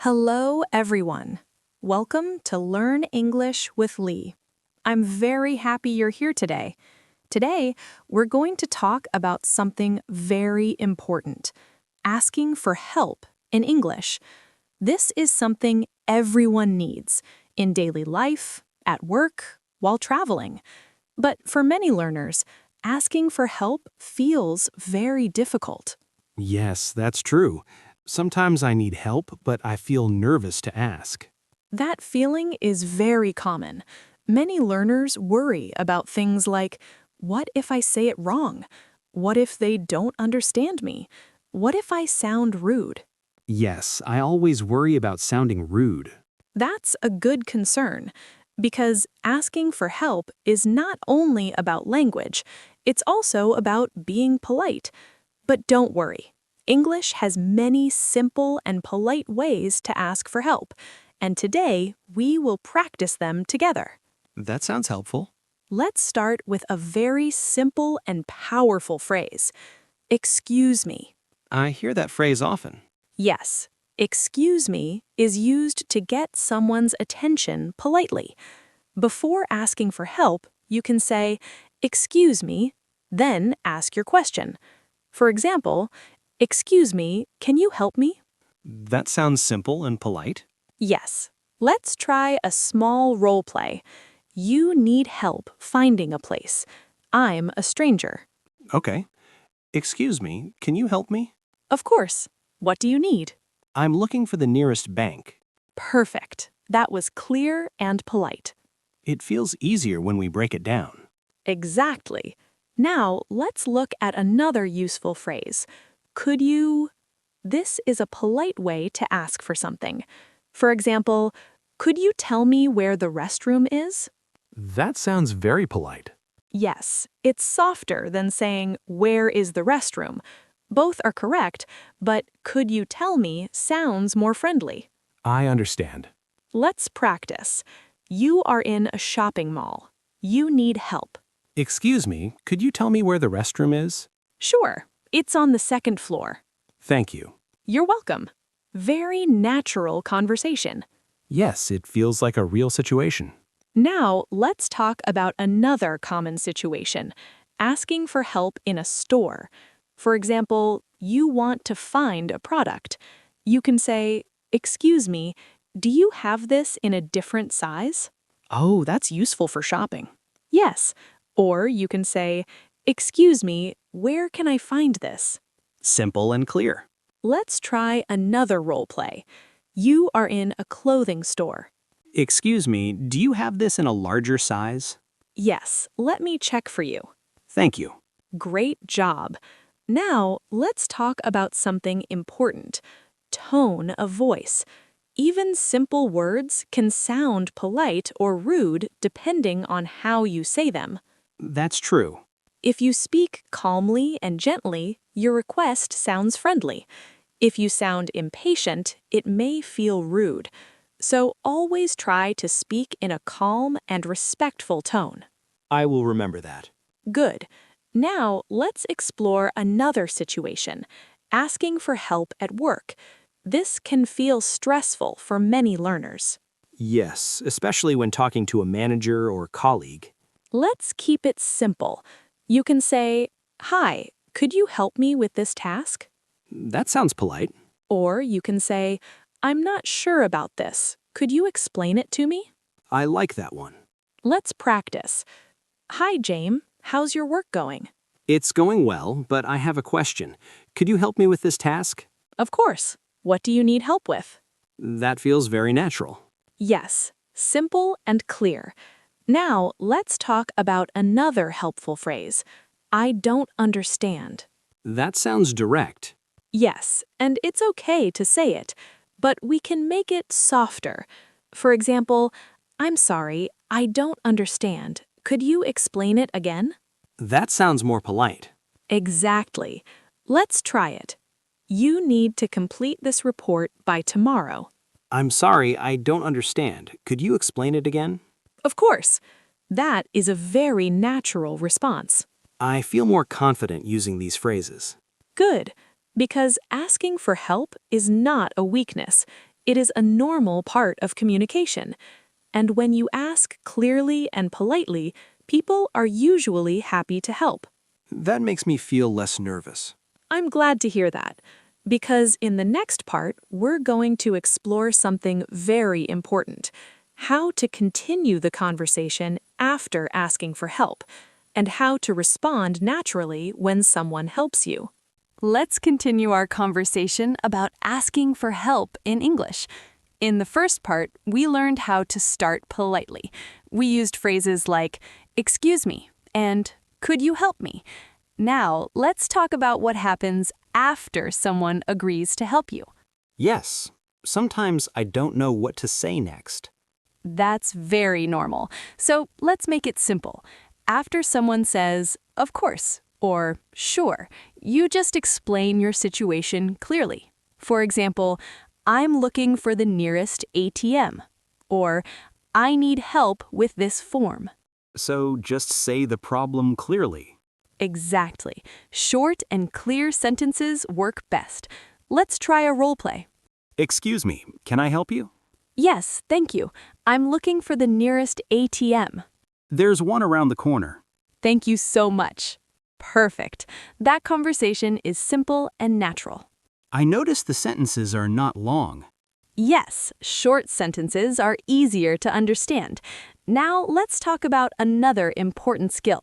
Hello, everyone. Welcome to Learn English with Lee. I'm very happy you're here today. Today, we're going to talk about something very important, asking for help in English. This is something everyone needs in daily life, at work, while traveling. But for many learners, asking for help feels very difficult. Yes, that's true. Sometimes I need help, but I feel nervous to ask. That feeling is very common. Many learners worry about things like, what if I say it wrong? What if they don't understand me? What if I sound rude? Yes, I always worry about sounding rude. That's a good concern, because asking for help is not only about language, it's also about being polite. But don't worry. English has many simple and polite ways to ask for help, and today we will practice them together. That sounds helpful. Let's start with a very simple and powerful phrase. Excuse me. I hear that phrase often. Yes, excuse me is used to get someone's attention politely. Before asking for help, you can say, excuse me, then ask your question. For example, excuse me, can you help me? That sounds simple and polite. Yes. Let's try a small role play. You need help finding a place. I'm a stranger. Okay. Excuse me, can you help me? Of course. What do you need? I'm looking for the nearest bank. Perfect. That was clear and polite. It feels easier when we break it down. Exactly. Now, let's look at another useful phrase. Could you? This is a polite way to ask for something. For example, could you tell me where the restroom is? That sounds very polite. Yes, it's softer than saying, where is the restroom? Both are correct, but could you tell me sounds more friendly. I understand. Let's practice. You are in a shopping mall. You need help. Excuse me, could you tell me where the restroom is? Sure, it's on the second floor. Thank you. You're welcome. Very natural conversation. Yes, it feels like a real situation. Now, let's talk about another common situation, asking for help in a store. For example, you want to find a product. You can say, excuse me, do you have this in a different size? Oh, that's useful for shopping. Yes. Or you can say, excuse me, where can I find this? Simple and clear. Let's try another role play. You are in a clothing store. Excuse me, do you have this in a larger size? Yes, let me check for you. Thank you. Great job. Now, let's talk about something important. Tone of voice. Even simple words can sound polite or rude depending on how you say them. That's true. If you speak calmly and gently, your request sounds friendly. If you sound impatient, it may feel rude. So always try to speak in a calm and respectful tone. I will remember that. Good. Now, let's explore another situation, asking for help at work. This can feel stressful for many learners. Yes, especially when talking to a manager or colleague. Let's keep it simple. You can say, "Hi, could you help me with this task?" That sounds polite. Or you can say, "I'm not sure about this. Could you explain it to me?" I like that one. Let's practice. "Hi, James. How's your work going?" It's going well, but I have a question. Could you help me with this task? Of course. What do you need help with? That feels very natural. Yes, simple and clear. Now, let's talk about another helpful phrase. I don't understand. That sounds direct. Yes, and it's okay to say it, but we can make it softer. For example, I'm sorry, I don't understand. Could you explain it again? That sounds more polite. Exactly. Let's try it. You need to complete this report by tomorrow. I'm sorry, I don't understand. Could you explain it again? Of course. That is a very natural response. I feel more confident using these phrases. Good, because asking for help is not a weakness. It is a normal part of communication. And when you ask clearly and politely, people are usually happy to help. That makes me feel less nervous. I'm glad to hear that, because in the next part, we're going to explore something very important: how to continue the conversation after asking for help, and how to respond naturally when someone helps you. Let's continue our conversation about asking for help in English. In the first part, we learned how to start politely. We used phrases like, "Excuse me," and "Could you help me?" Now, let's talk about what happens after someone agrees to help you. Yes, sometimes I don't know what to say next. That's very normal. So let's make it simple. After someone says, "Of course," or "Sure," you just explain your situation clearly. For example, "I'm looking for the nearest ATM," or "I need help with this form." So just say the problem clearly. Exactly. Short and clear sentences work best. Let's try a role play. Excuse me, can I help you? Yes, thank you. I'm looking for the nearest ATM. There's one around the corner. Thank you so much. Perfect. That conversation is simple and natural. I notice the sentences are not long. Yes, short sentences are easier to understand. Now let's talk about another important skill: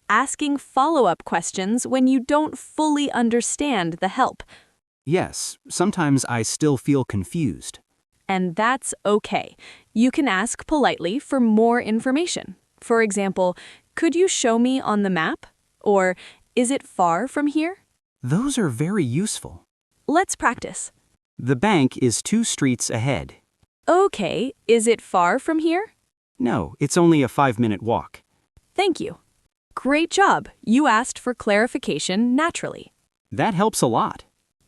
asking follow-up questions when you don't fully understand the help. Yes, sometimes I still feel confused. And that's okay. You can ask politely for more information. For example, "Could you show me on the map?" Or "Is it far from here?" Those are very useful. Let's practice. The bank is 2 streets ahead. Okay, is it far from here? No, it's only a 5-minute walk. Thank you. Great job. You asked for clarification naturally. That helps a lot.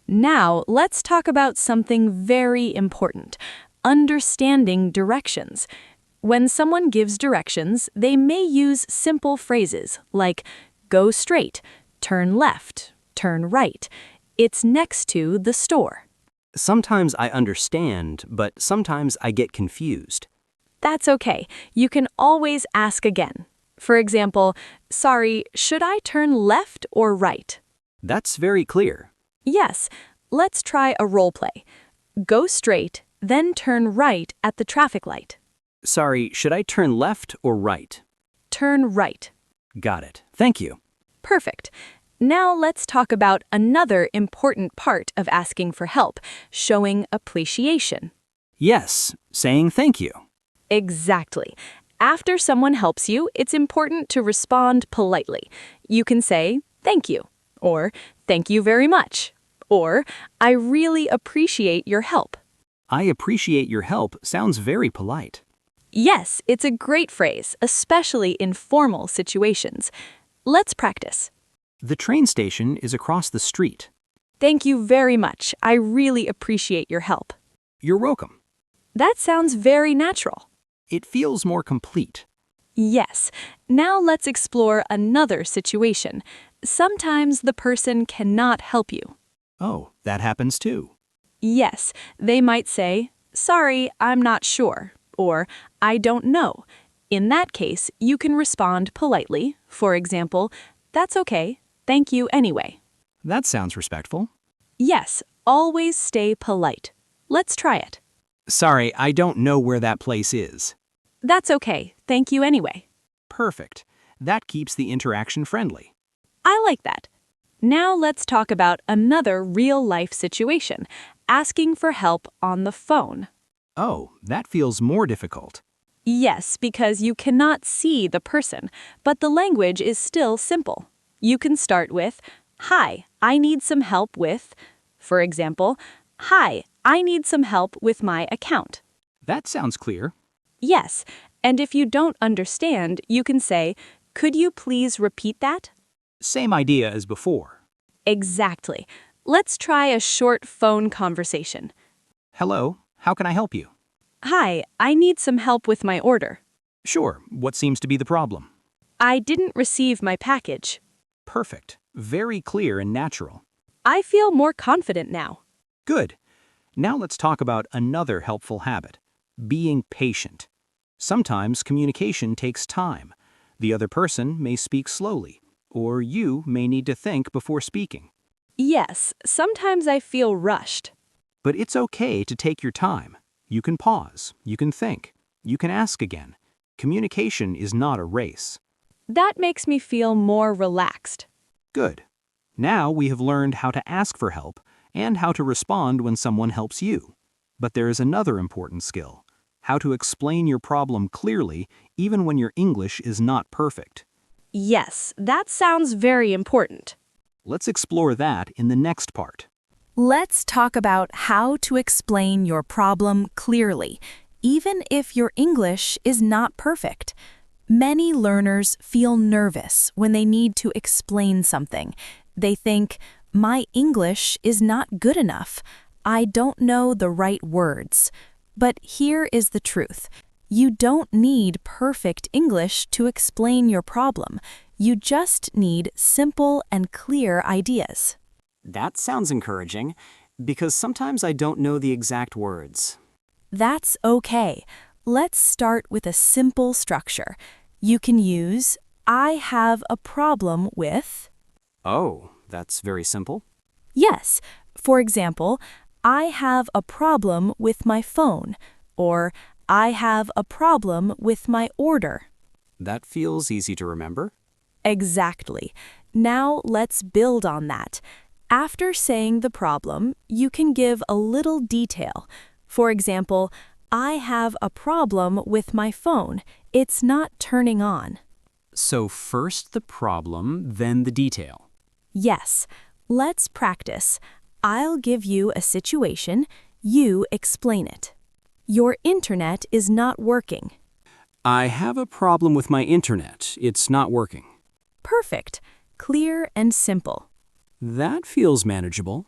Now, let's talk about something very important: understanding directions. When someone gives directions, they may use simple phrases like "go straight," "turn left," "turn right." It's next to the store. Sometimes I understand, but sometimes I get confused. That's okay. You can always ask again. For example, "Sorry, should I turn left or right?" That's very clear. Yes, let's try a role play. Go straight, then turn right at the traffic light. Sorry, should I turn left or right? Turn right. Got it. Thank you. Perfect. Now let's talk about another important part of asking for help: showing appreciation. Yes, saying thank you. Exactly. After someone helps you, it's important to respond politely. You can say, "Thank you," or "Thank you very much," or "I really appreciate your help." I appreciate your help sounds very polite. Yes, it's a great phrase, especially in formal situations. Let's practice. The train station is across the street. Thank you very much. I really appreciate your help. You're welcome. That sounds very natural. It feels more complete. Yes. Now let's explore another situation. Sometimes the person cannot help you. Oh, that happens too. Yes, they might say, "Sorry, I'm not sure," or "I don't know." In that case, you can respond politely. For example, "That's okay. Thank you anyway." That sounds respectful. Yes, always stay polite. Let's try it. Sorry, I don't know where that place is. "That's okay. Thank you anyway." Perfect. That keeps the interaction friendly. I like that. Now let's talk about another real-life situation: asking for help on the phone. Oh, that feels more difficult. Yes, because you cannot see the person, but the language is still simple. You can start with, "Hi, I need some help with," for example, "Hi, I need some help with my account." That sounds clear. Yes, and if you don't understand, you can say, "Could you please repeat that?" Same idea as before. Exactly. Let's try a short phone conversation. Hello, how can I help you? "Hi, I need some help with my order. Sure, what seems to be the problem? I didn't receive my package." Perfect. Very clear and natural. I feel more confident now. Good. Now let's talk about another helpful habit, being patient. Sometimes communication takes time. The other person may speak slowly, or you may need to think before speaking. Yes, sometimes I feel rushed. But it's okay to take your time. You can pause, you can think, you can ask again. Communication is not a race. That makes me feel more relaxed. Good. Now we have learned how to ask for help and how to respond when someone helps you. But there is another important skill, how to explain your problem clearly even when your English is not perfect. Yes, that sounds very important. Let's explore that in the next part. Let's talk about how to explain your problem clearly, even if your English is not perfect. Many learners feel nervous when they need to explain something. They think, my English is not good enough. I don't know the right words. But here is the truth. You don't need perfect English to explain your problem. You just need simple and clear ideas. That sounds encouraging, because sometimes I don't know the exact words. That's okay. Let's start with a simple structure. You can use, I have a problem with. Oh, that's very simple. Yes. For example, I have a problem with my phone, or I have a problem with my order. That feels easy to remember. Exactly. Now let's build on that. After saying the problem, you can give a little detail. For example, I have a problem with my phone. It's not turning on. So first the problem, then the detail. Yes. Let's practice. I'll give you a situation. You explain it. Your internet is not working. I have a problem with my internet. It's not working. Perfect. Clear and simple. That feels manageable.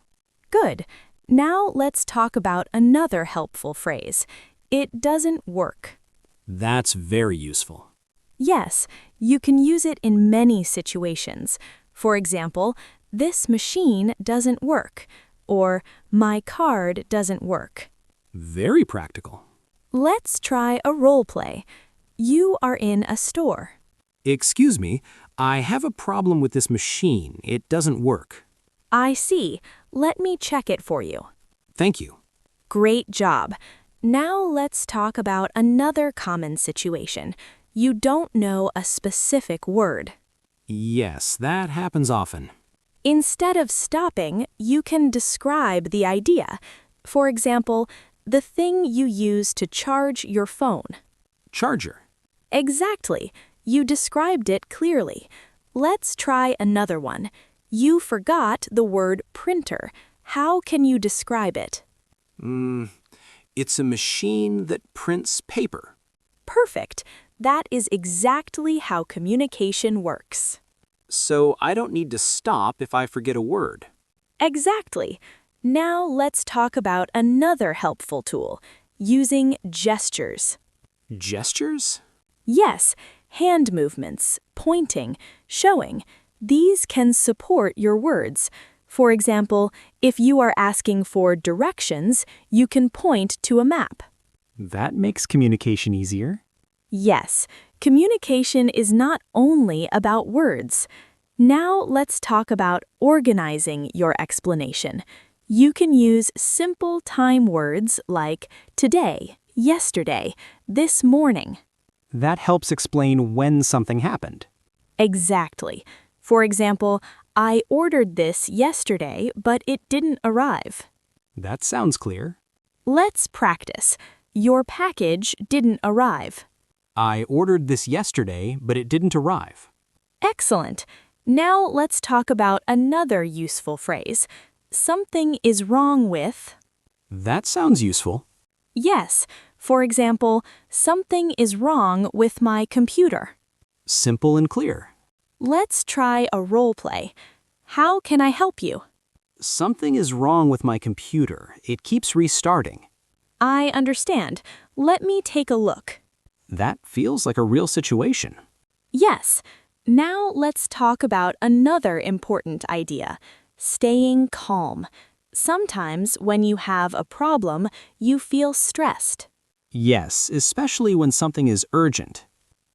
Good. Now let's talk about another helpful phrase. It doesn't work. That's very useful. Yes, you can use it in many situations. For example, this machine doesn't work, or my card doesn't work. Very practical. Let's try a role play. You are in a store. Excuse me, I have a problem with this machine. It doesn't work. I see. Let me check it for you. Thank you. Great job. Now let's talk about another common situation. You don't know a specific word. Yes, that happens often. Instead of stopping, you can describe the idea. For example, the thing you use to charge your phone. Charger. Exactly. You described it clearly. Let's try another one. You forgot the word printer. How can you describe it? It's a machine that prints paper. Perfect. That is exactly how communication works. So I don't need to stop if I forget a word. Exactly. Now let's talk about another helpful tool, using gestures. Gestures? Yes, hand movements, pointing, showing. These can support your words. For example, if you are asking for directions, you can point to a map. That makes communication easier. Yes, communication is not only about words. Now let's talk about organizing your explanation. You can use simple time words like today, yesterday, this morning. That helps explain when something happened. Exactly. For example, I ordered this yesterday, but it didn't arrive. That sounds clear. Let's practice. Your package didn't arrive. I ordered this yesterday, but it didn't arrive. Excellent. Now let's talk about another useful phrase. Something is wrong with. That sounds useful. Yes. For example, something is wrong with my computer. Simple and clear. Let's try a role play. How can I help you? Something is wrong with my computer. It keeps restarting. I understand. Let me take a look. That feels like a real situation. Yes. Now let's talk about another important idea, staying calm. Sometimes when you have a problem, you feel stressed. Yes, especially when something is urgent.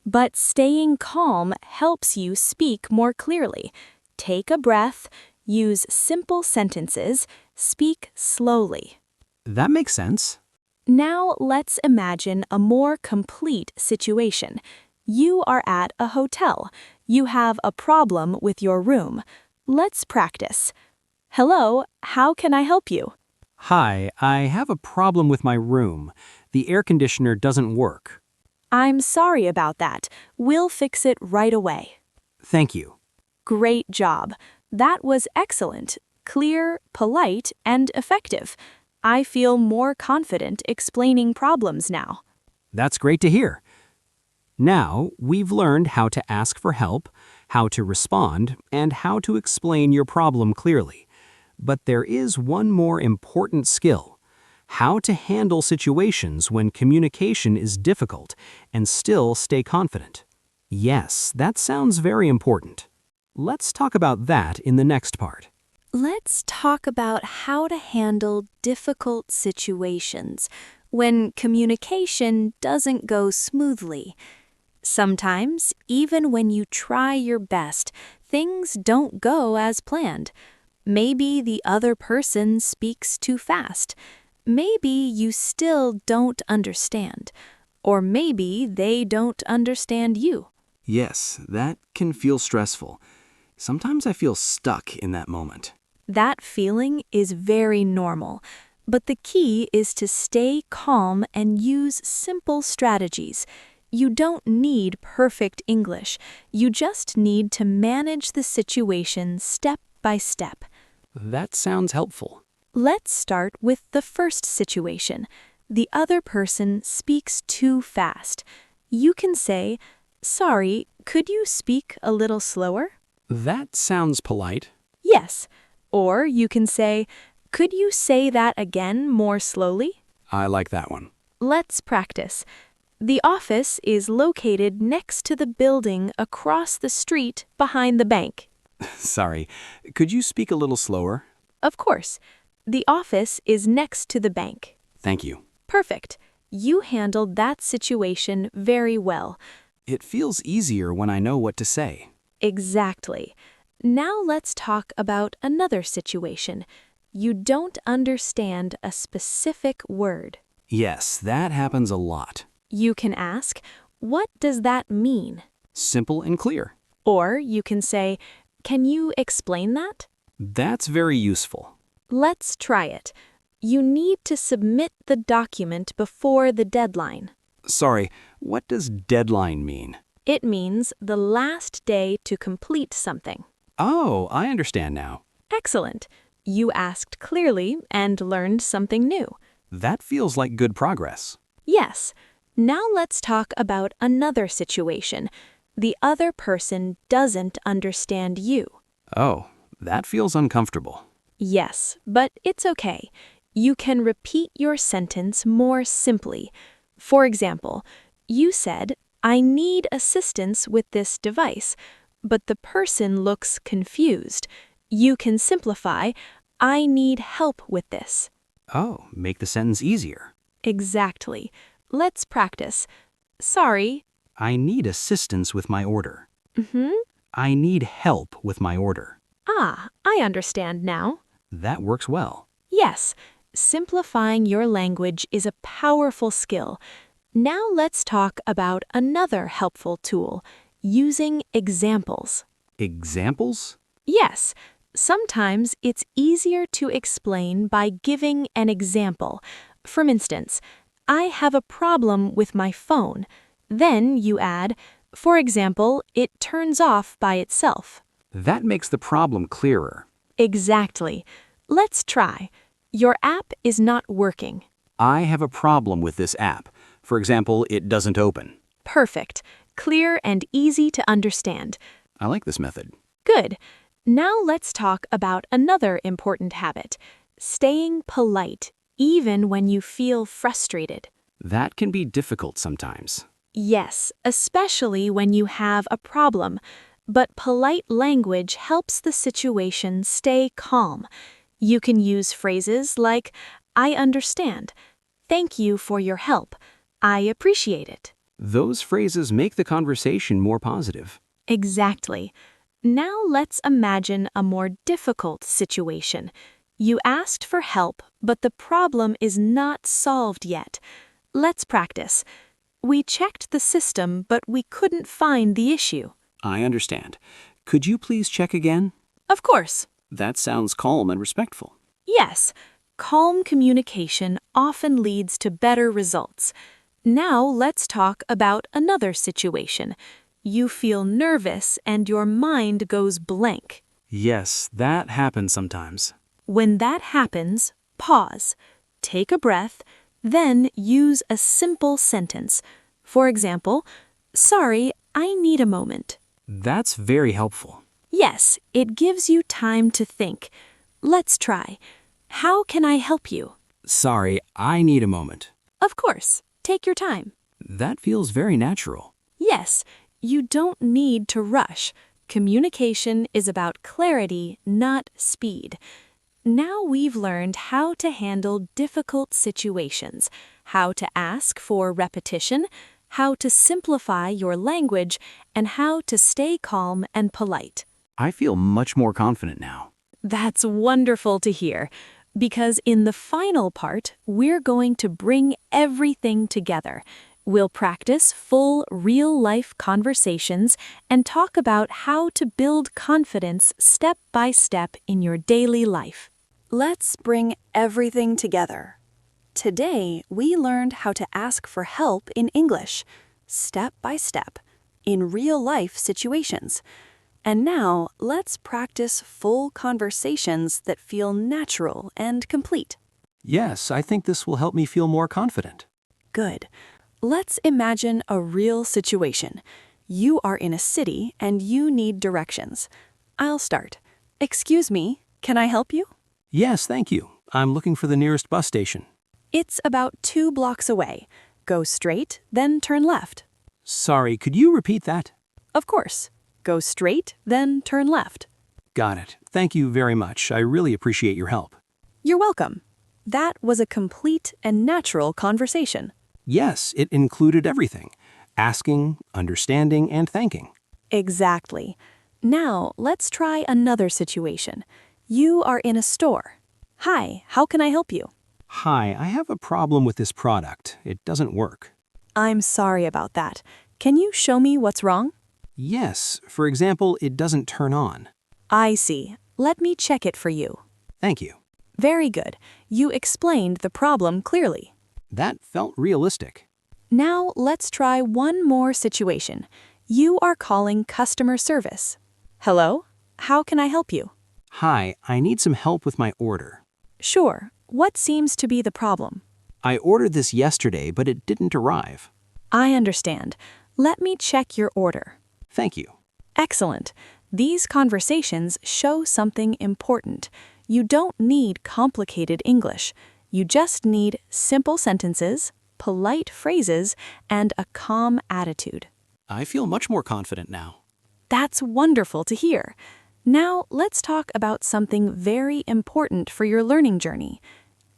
But staying calm helps you speak more clearly. Take a breath, use simple sentences, speak slowly. That makes sense. Now let's imagine a more complete situation. You are at a hotel. You have a problem with your room. Let's practice. Hello, how can I help you? Hi, I have a problem with my room. The air conditioner doesn't work. I'm sorry about that. We'll fix it right away. Thank you. Great job. That was excellent, clear, polite, and effective. I feel more confident explaining problems now. That's great to hear. Now, we've learned how to ask for help, how to respond, and how to explain your problem clearly. But there is one more important skill: how to handle situations when communication is difficult and still stay confident. Yes, that sounds very important. Let's talk about that in the next part. Let's talk about how to handle difficult situations when communication doesn't go smoothly. Sometimes, even when you try your best, things don't go as planned. Maybe the other person speaks too fast. Maybe you still don't understand. Or maybe they don't understand you. Yes, that can feel stressful. Sometimes I feel stuck in that moment. That feeling is very normal, but the key is to stay calm and use simple strategies. You don't need perfect English. You just need to manage the situation step by step. That sounds helpful. Let's start with the first situation. The other person speaks too fast. You can say, "Sorry, could you speak a little slower?" That sounds polite. Yes. Or you can say, "Could you say that again more slowly?" I like that one. Let's practice. The office is located next to the building across the street behind the bank. Sorry, could you speak a little slower? Of course. The office is next to the bank. Thank you. Perfect. You handled that situation very well. It feels easier when I know what to say. Exactly. Now let's talk about another situation. You don't understand a specific word. Yes, that happens a lot. You can ask, "What does that mean?" Simple and clear. Or you can say, "Can you explain that?" That's very useful. Let's try it. You need to submit the document before the deadline. Sorry, what does deadline mean? It means the last day to complete something. Oh, I understand now. Excellent. You asked clearly and learned something new. That feels like good progress. Yes. Now let's talk about another situation. The other person doesn't understand you. Oh, that feels uncomfortable. Yes, but it's okay. You can repeat your sentence more simply. For example, you said, "I need assistance with this device," but the person looks confused. You can simplify, "I need help with this." Oh, make the sentence easier. Exactly. Let's practice. "Sorry." I need assistance with my order. Mm-hmm. I need help with my order. Ah, I understand now. That works well. Yes, simplifying your language is a powerful skill. Now let's talk about another helpful tool, using examples. Examples? Yes, sometimes it's easier to explain by giving an example. For instance, "I have a problem with my phone." Then you add, "For example, it turns off by itself." That makes the problem clearer. Exactly. Let's try. Your app is not working. I have a problem with this app. For example, it doesn't open. Perfect. Clear and easy to understand. I like this method. Good. Now let's talk about another important habit, staying polite, even when you feel frustrated. That can be difficult sometimes. Yes, especially when you have a problem. But polite language helps the situation stay calm. You can use phrases like, I understand. Thank you for your help. I appreciate it. Those phrases make the conversation more positive. Exactly. Now let's imagine a more difficult situation. You asked for help, but the problem is not solved yet. Let's practice. We checked the system, but we couldn't find the issue. I understand. Could you please check again? Of course. That sounds calm and respectful. Yes, calm communication often leads to better results. Now let's talk about another situation. You feel nervous and your mind goes blank. Yes, that happens sometimes. When that happens, pause, take a breath, then use a simple sentence. For example, sorry, I need a moment. That's very helpful. Yes, it gives you time to think. Let's try. How can I help you? Sorry, I need a moment. Of course, take your time. That feels very natural. Yes, you don't need to rush. Communication is about clarity, not speed. Now we've learned how to handle difficult situations, how to ask for repetition, how to simplify your language, and how to stay calm and polite. I feel much more confident now. That's wonderful to hear, because in the final part, we're going to bring everything together. We'll practice full, real-life conversations and talk about how to build confidence step by step in your daily life. Let's bring everything together. Today, we learned how to ask for help in English, step by step, in real-life situations. And now, let's practice full conversations that feel natural and complete. Yes, I think this will help me feel more confident. Good. Let's imagine a real situation. You are in a city and you need directions. I'll start. Excuse me, can I help you? Yes, thank you. I'm looking for the nearest bus station. It's about 2 blocks away. Go straight, then turn left. Sorry, could you repeat that? Of course. Go straight, then turn left. Got it. Thank you very much. I really appreciate your help. You're welcome. That was a complete and natural conversation. Yes, it included everything. Asking, understanding, and thanking. Exactly. Now, let's try another situation. You are in a store. Hi, how can I help you? Hi, I have a problem with this product. It doesn't work. I'm sorry about that. Can you show me what's wrong? Yes, for example, it doesn't turn on. I see. Let me check it for you. Thank you. Very good. You explained the problem clearly. That felt realistic. Now let's try one more situation. You are calling customer service. Hello? How can I help you? Hi, I need some help with my order. Sure. What seems to be the problem? I ordered this yesterday, but it didn't arrive. I understand. Let me check your order. Thank you. Excellent. These conversations show something important. You don't need complicated English. You just need simple sentences, polite phrases, and a calm attitude. I feel much more confident now. That's wonderful to hear. Now let's talk about something very important for your learning journey.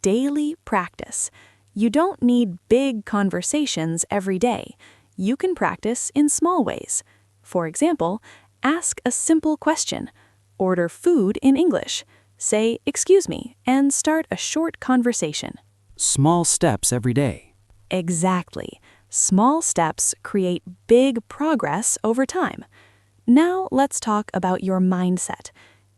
Daily practice. You don't need big conversations every day. You can practice in small ways. For example, ask a simple question. Order food in English. Say, excuse me, and start a short conversation. Small steps every day. Exactly. Small steps create big progress over time. Now let's talk about your mindset.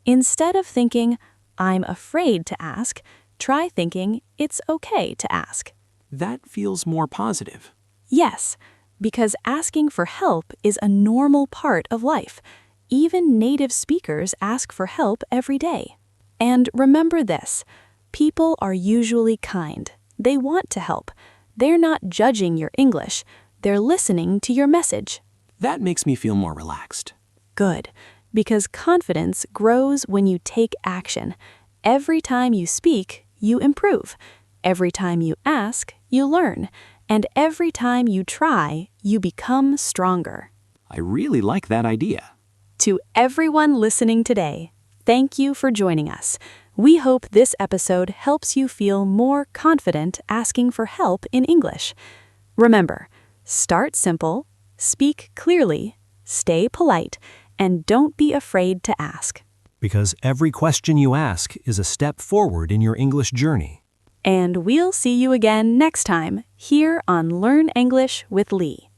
Instead of thinking, I'm afraid to ask, try thinking, it's okay to ask. That feels more positive. Yes, because asking for help is a normal part of life. Even native speakers ask for help every day. And remember this, people are usually kind. They want to help. They're not judging your English. They're listening to your message. That makes me feel more relaxed. Good, because confidence grows when you take action. Every time you speak, you improve. Every time you ask, you learn. And every time you try, you become stronger. I really like that idea. To everyone listening today, thank you for joining us. We hope this episode helps you feel more confident asking for help in English. Remember, start simple, speak clearly, stay polite, and don't be afraid to ask. Because every question you ask is a step forward in your English journey. And we'll see you again next time here on Learn English with Lee.